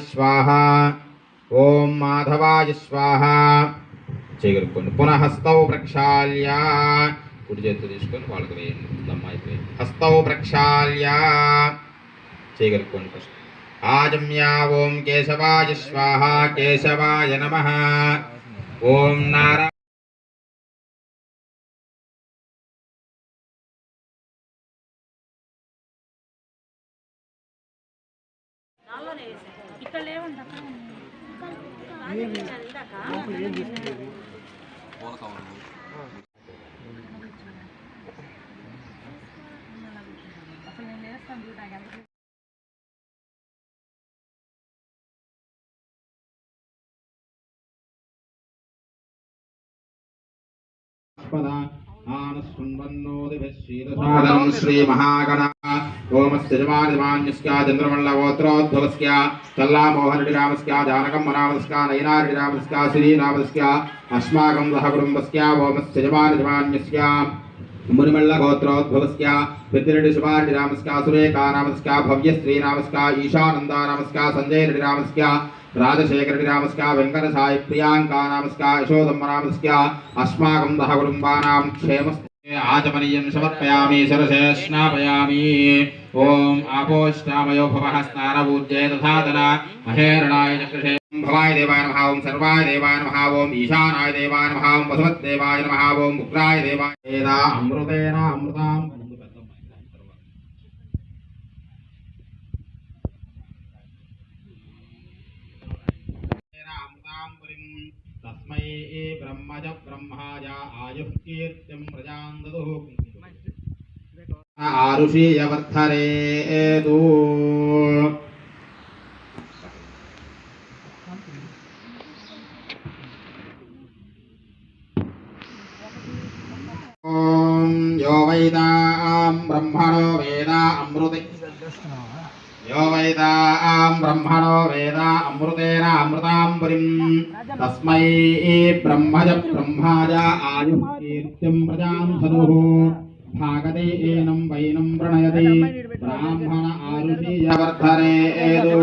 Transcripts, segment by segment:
स्वाहा ओम माधवाय स्वाहा చేయగలుగుకోండి పునః హస్తౌ ప్రక్షాళ్య కుడి చేతులు తీసుకొని వాళ్ళకి వేయండి దమ్మ అయిపోయింది హస్తౌ ప్రక్షాళ్య చేయగలుగుకోండి ఫస్ట్ ఆజమ్య ఓం కేశవాయ స్వాహా కేశవాయ నమః ఓం నారా ఇక్కడ లేవంట आनस्वन्नोदिभिश्रीरसादं श्रीमहागणा ओमस्य जमादिमान्यस्य चन्द्रमण्डलगोत्रोद्भवस्य चल्लामोहनडिरामस्य जानकं मनामस्य नयनाडिरामस्य श्रीरामस्य अस्माकं सहकुटुम्बस्य ओमस्य जमादिमान्यस्य मुनिमल्लगोत्रोद्भवस्य पितृडिशुभाडिरामस्य सुरेकानामस्य भव्यश्रीरामस्य ईशानन्दानामस्य सञ्जयडिरामस्य राजशेखरडिरामस्य वेङ्कटसाई प्रियाङ्कानामस्य यशोदम्मनामस्य अस्माकं सहकुटुम्बानां क्षेमस्य आचमनीयं समर्पयामि शिरसे स्नापयामि ओम आपोष्टामयो भवः स्नानपूज्ये तथातना महेरणाय चक्षुषे भवाय देवाय नमः ओम सर्वाय देवाय नमः ओम ईशानाय देवाय नमः ओम वसुदेवाय नमः ओम उग्राय देवाय वेदा अमृतेन अमृतां तस्मै ब्रह्मज ब्रह्माय आयुः कीर्तिं प्रजां ददुः आरुषीयवर्धरेतु ॐ यो वैदां ब्रह्मणो वेदा अमृते यो वैदां ब्रह्मणो वेदा अमृतेन अमृतां पुरीं तस्मै ब्रह्मज ब्रह्माय आयुः कीर्तिं प्रजां ददुः भागते एनं वैनं प्रणयति ब्राह्मण आरुषीयवर्धरेतु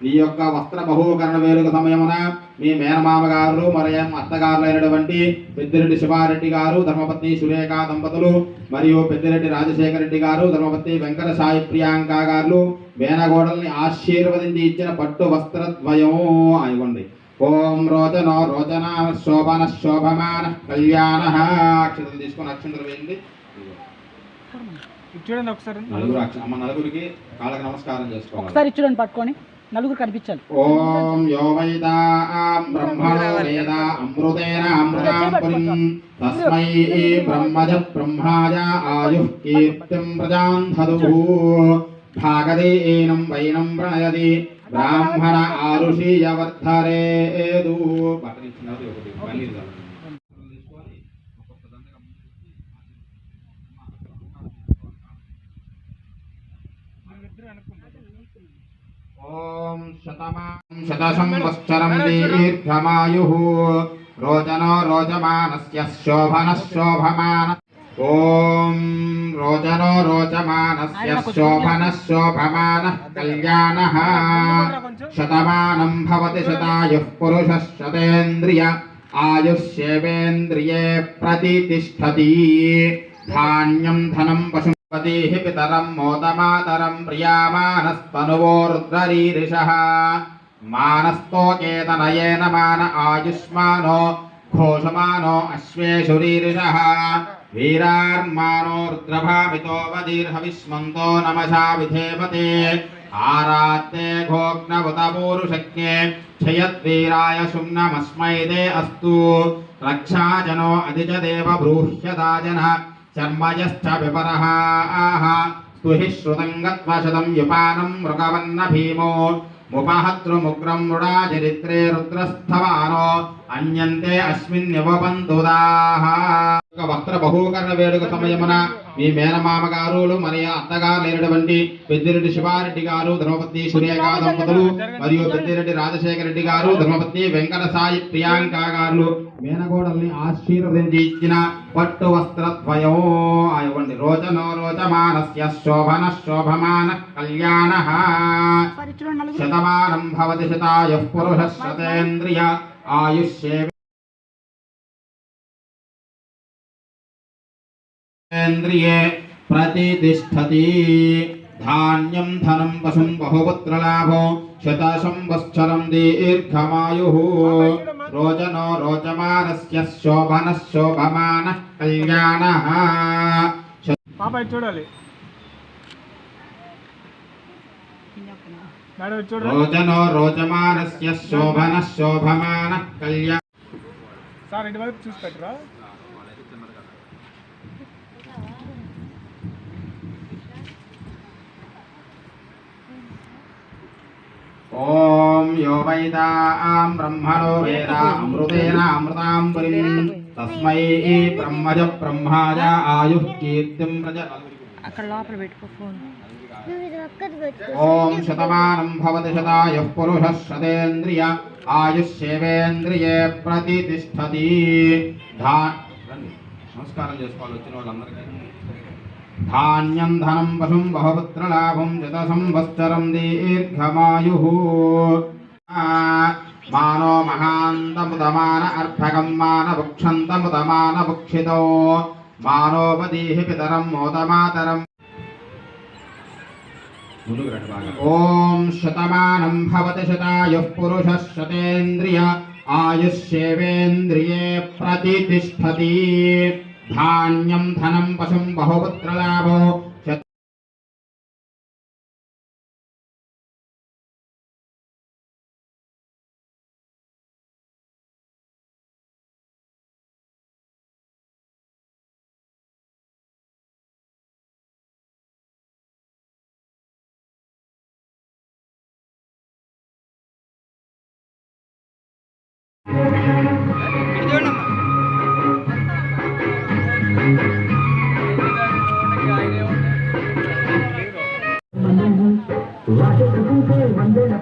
ఈ యొక్క వస్త్ర బహుకరణ వేడుక సమయమున మీ మేనమామ గారు మరియు అత్తగారులైనటువంటి పెద్దిరెడ్డి శివారెడ్డి గారు ధర్మపత్ని సురేఖ దంపతులు మరియు పెద్దిరెడ్డి రాజశేఖర రెడ్డి గారు ధర్మపత్ని వెంకట సాయి ప్రియాంక గారు మేనగోడల్ని ఆశీర్వదించి ఇచ్చిన పట్టు వస్త్రద్వయము ఇవ్వండి ఓం రోచనో రోచన శోభన శోభమాన కళ్యాణ అక్షతలు తీసుకొని అక్షంతలు వేయండి చూడండి ఒకసారి నలుగురికి కాళ్ళకి నమస్కారం చేసుకోవాలి ఒకసారి చూడండి పట్టుకొని నలుగురు కనిపించాలి ఓం యో వైదాం బ్రహ్మణో వేద అమృతేన అమృతాం పురీం తస్మై బ్రహ్మజ బ్రహ్మాయ ఆయుః కీర్తిం ప్రజాం దదుః భాగదే ఏనం వైనం ప్రణయతి బ్రాహ్మణ ఆరుషీయవర్ధరేతు ओम शतसंवत्सरं दीर्घमायुः रोचनो रोचमानस्य शोभनः शोभमान ओम रोचनो रोचमानस्य शोभनः शोभमानः कल्याणः शतमानं भवति शतायुः पुरुषः शतेन्द्रिय आयुष्येवेन्द्रिये प्रतितिष्ठति धान्यं धनं पशु पतिः पितरं मोदमातरं प्रियामानस्तनुवोर्ध्वरीरिषः मानस्तोकेतनयेन मान आयुष्मानो घोषमानो अश्वेषु रीरिषः वीरार्मानो रुद्रभावितो वदीर्हविष्मन्तो नमसा विधेमते आरात्ते घोग्नवतपूरुषज्ञे क्षयद्वीराय शुम्नमस्मै ते अस्तु रक्षाजनो अधिजदेव ब्रूह्यदाजनः चर्मयश्च विपरः स्तुहि श्रुतं गत्वा शतं युपानं मृगवन्न भीमो मुपहद्रुमुग्रं मृडाचरित्रे रुद्रस्थवानो అన్యంతే అస్మిన్నివబంతుదాః వస్త్ర బహూకరణ వేడుక సమయమున మీ మేనమామ గారు మరియు అత్తగారు లేనటువంటి పెద్దిరెడ్డి శివారెడ్డి గారు ధర్మపత్ని సురేఖ దంపతులు మరియు పెద్దిరెడ్డి రాజశేఖర రెడ్డి గారు ధర్మపత్ని వెంకట సాయి ప్రియాంక గారు మేనగోడల్ని ఆశీర్వదించి ఇచ్చిన పట్టు వస్త్రద్వయం ఇవ్వండి. రోచనో రోచమానస్య శోభన శోభమాన కళ్యాణ శతమానం భవతి శతాయుః పురుషः శతేంద్రియ ఆయుష్యేంద్రియే ప్రతిష్టతి. ధాన్యం ధనం పశుం బహుపుత్రలాభో శత సంవత్సరం దీర్ఘమాయుః. రోచనో రోచమానస్య శోభన శోభమాన కళ్యాణ. పాప చూడాలి. రోచనో రోచమానస్య శోభన శోభమాన కళ్యాణ. సార్ ఇటువైపు చూసి పెట్టరా. ఓం యో వైదాం బ్రహ్మణో వేద అమృతేన అమృతాం పురీం తస్మై బ్రహ్మజ బ్రహ్మాజ ఆయుః కీర్తిం ప్రజ. అక్కడ లోపల పెట్టుకో ఫోన్. ఓం శతమానం భవతి శతాయుః పురుషः శతేంద్రియ ఆయుష్యేవేంద్రియే ప్రతిష్టతి. నమస్కారం చేసుకోవాలి వచ్చిన వాళ్ళందరికీ. ధాన్యం ధనం పశుం బహుపుత్రలాభం శత సంవత్సరం దీర్ఘమాయుః. మానో మహాంతముదమాన అర్భకం మాన భుక్షంతముదమాన భుక్షితో మానోపదీహి పితరం మోదమాతరం. ఓం శతమానం భవతి శతాయుః పురుషः శతేంద్రియ ఆయుష్యేవేంద్రియే ప్రతిష్టతి. ధాన్యం ధనం పశుం బహుపుత్రలాభో వందేళ్ల